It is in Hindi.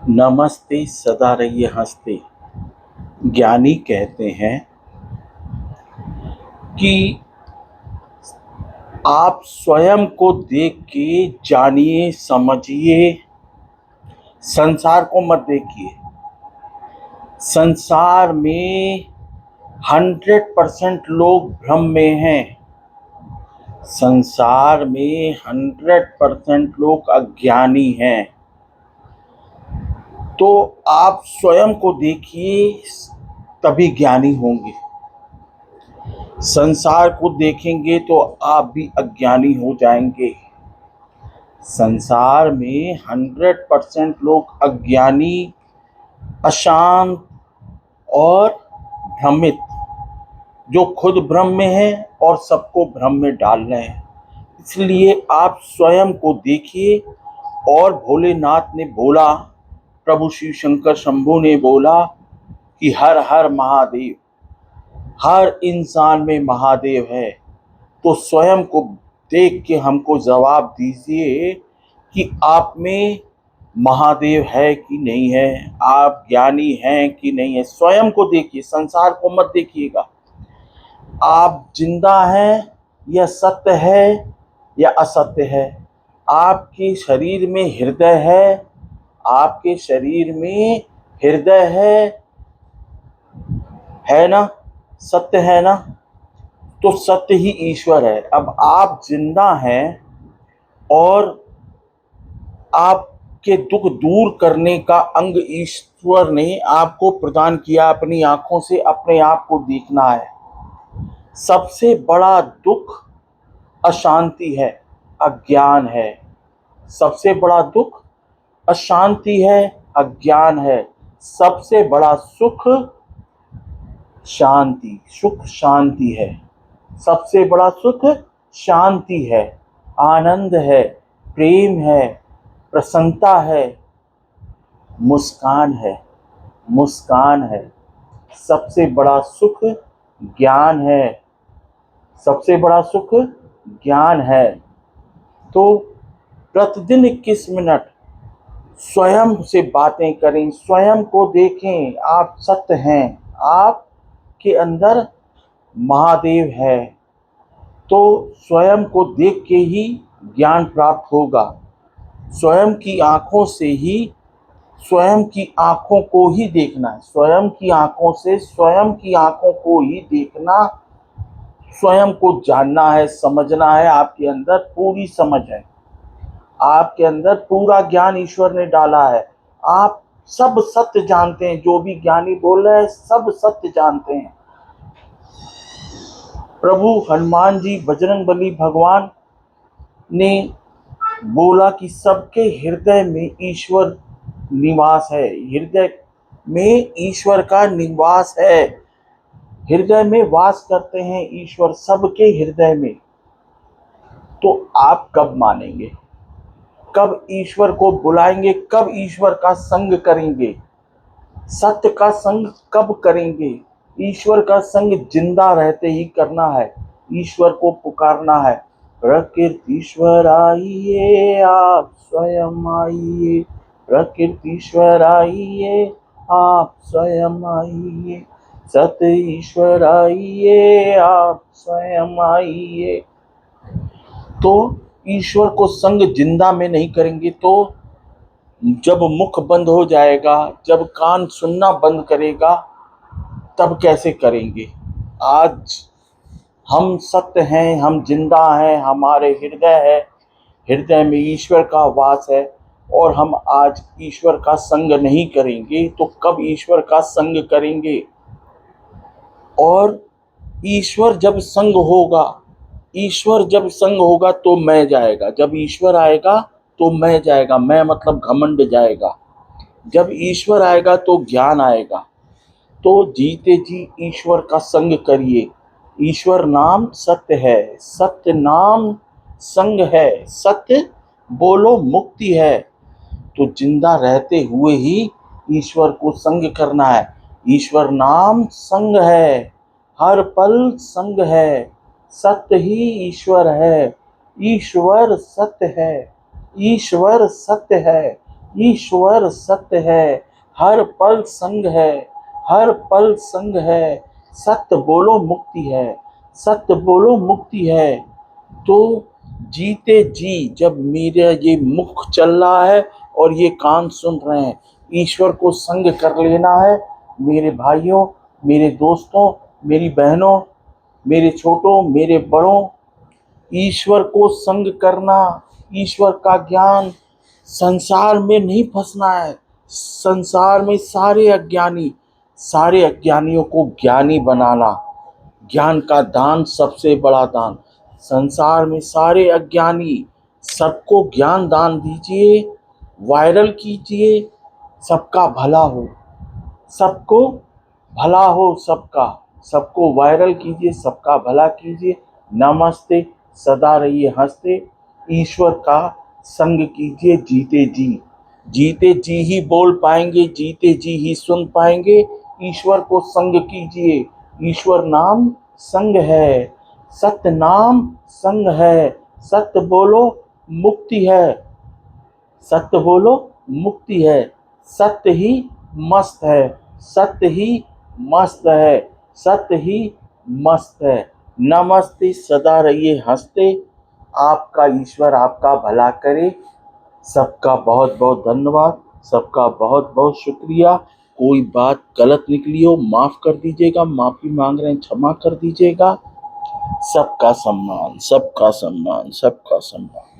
नमस्ते सदा रहिए हंसते। ज्ञानी कहते हैं कि आप स्वयं को देख के जानिए, समझिए। संसार को मत देखिए। संसार में 100% लोग भ्रम में हैं। संसार में 100% लोग अज्ञानी हैं। तो आप स्वयं को देखिए, तभी ज्ञानी होंगे। संसार को देखेंगे तो आप भी अज्ञानी हो जाएंगे। संसार में 100% लोग अज्ञानी, अशांत और भ्रमित, जो खुद भ्रम में है और सबको भ्रम में डाल रहे हैं। इसलिए आप स्वयं को देखिए। और भोलेनाथ ने बोला, प्रभु शिव शंकर शंभू ने बोला कि हर हर महादेव, हर इंसान में महादेव है। तो स्वयं को देख के हमको जवाब दीजिए कि आप में महादेव है कि नहीं है, आप ज्ञानी हैं कि नहीं है। स्वयं को देखिए, संसार को मत देखिएगा। आप जिंदा हैं या सत्य है या असत्य है। आपके शरीर में हृदय है, आपके शरीर में हृदय है ना, सत्य है ना। तो सत्य ही ईश्वर है। अब आप जिंदा हैं और आपके दुख दूर करने का अंग ईश्वर ने आपको प्रदान किया। अपनी आंखों से अपने आप को देखना है। सबसे बड़ा दुख अशांति है, अज्ञान है। सबसे बड़ा दुख अशांति है, अज्ञान है। सबसे बड़ा सुख शांति, सुख शांति है। सबसे बड़ा सुख शांति है, आनंद है, प्रेम है, प्रसन्नता है, मुस्कान है, मुस्कान है। सबसे बड़ा सुख ज्ञान है, सबसे बड़ा सुख ज्ञान है। तो प्रतिदिन 21 मिनट स्वयं से बातें करें, स्वयं को देखें। आप सत्य हैं, आपके अंदर महादेव है। तो स्वयं को देख के ही ज्ञान प्राप्त होगा। स्वयं की आंखों से ही, स्वयं की आंखों को ही देखना है। स्वयं की आंखों से, स्वयं की आंखों को ही देखना, स्वयं को जानना है, समझना है। आपके अंदर पूरी समझ है, आपके अंदर पूरा ज्ञान ईश्वर ने डाला है। आप सब सत्य जानते हैं। जो भी ज्ञानी बोल रहे हैं सब सत्य जानते हैं। प्रभु हनुमान जी, बजरंगबली भगवान ने बोला कि सबके हृदय में ईश्वर निवास है। हृदय में ईश्वर का निवास है। हृदय में वास करते हैं ईश्वर, सबके हृदय में। तो आप कब मानेंगे, कब ईश्वर को बुलाएंगे, कब ईश्वर का संग करेंगे, सत्य का संग कब करेंगे। ईश्वर का संग जिंदा रहते ही करना है। ईश्वर को पुकारना है, प्रकृतीश्वर आइए आप स्वयं आइए, प्रकृतीश्वर आइए आप स्वयं आइए, सत्य ईश्वर आइए आप स्वयं आइए। तो ईश्वर को संग जिंदा में नहीं करेंगे तो जब मुख बंद हो जाएगा, जब कान सुनना बंद करेगा, तब कैसे करेंगे। आज हम सत्य हैं, हम जिंदा हैं, हमारे हृदय है, हृदय में ईश्वर का वास है। और हम आज ईश्वर का संग नहीं करेंगे तो कब ईश्वर का संग करेंगे। और ईश्वर जब संग होगा, ईश्वर जब संग होगा तो मैं जाएगा। जब ईश्वर आएगा तो मैं जाएगा। मैं मतलब घमंड जाएगा। जब ईश्वर आएगा तो ज्ञान आएगा। तो जीते जी ईश्वर का संग करिए। ईश्वर नाम सत्य है, सत्य नाम संग है। सत्य बोलो मुक्ति है। तो जिंदा रहते हुए ही ईश्वर को संग करना है। ईश्वर नाम संग है, हर पल संग है। सत्य ही ईश्वर है, ईश्वर सत्य है, ईश्वर सत्य है। ईश्वर सत्य है, हर पल संग है, हर पल संग है। सत्य बोलो मुक्ति है, सत्य बोलो मुक्ति है। तो जीते जी जब मेरा ये मुख चल रहा है और ये कान सुन रहे हैं, ईश्वर को संग कर लेना है। मेरे भाइयों, मेरे दोस्तों, मेरी बहनों, मेरे छोटों, मेरे बड़ों, ईश्वर को संग करना, ईश्वर का ज्ञान। संसार में नहीं फंसना है। संसार में सारे अज्ञानियों को ज्ञानी बनाना, ज्ञान का दान सबसे बड़ा दान। संसार में सारे अज्ञानी, सबको ज्ञान दान दीजिए, वायरल कीजिए, सबका भला हो, सबको भला हो, सबको वायरल कीजिए, सबका भला कीजिए। नमस्ते, सदा रहिए हंसते, ईश्वर का संग कीजिए। जीते जी ही बोल पाएंगे, जीते जी ही सुन पाएंगे। ईश्वर को संग कीजिए, ईश्वर नाम संग है, सत्य नाम संग है। सत्य बोलो मुक्ति है, सत्य बोलो मुक्ति है। सत्य ही मस्त है, सत्य ही मस्त है, सत्य ही मस्त है। नमस्ते, सदा रहिए हंसते। आपका ईश्वर आपका भला करे। सबका बहुत बहुत धन्यवाद, सबका बहुत बहुत शुक्रिया। कोई बात गलत निकली हो माफ कर दीजिएगा, माफी मांग रहे हैं, क्षमा कर दीजिएगा। सबका सम्मान, सबका सम्मान, सबका सम्मान।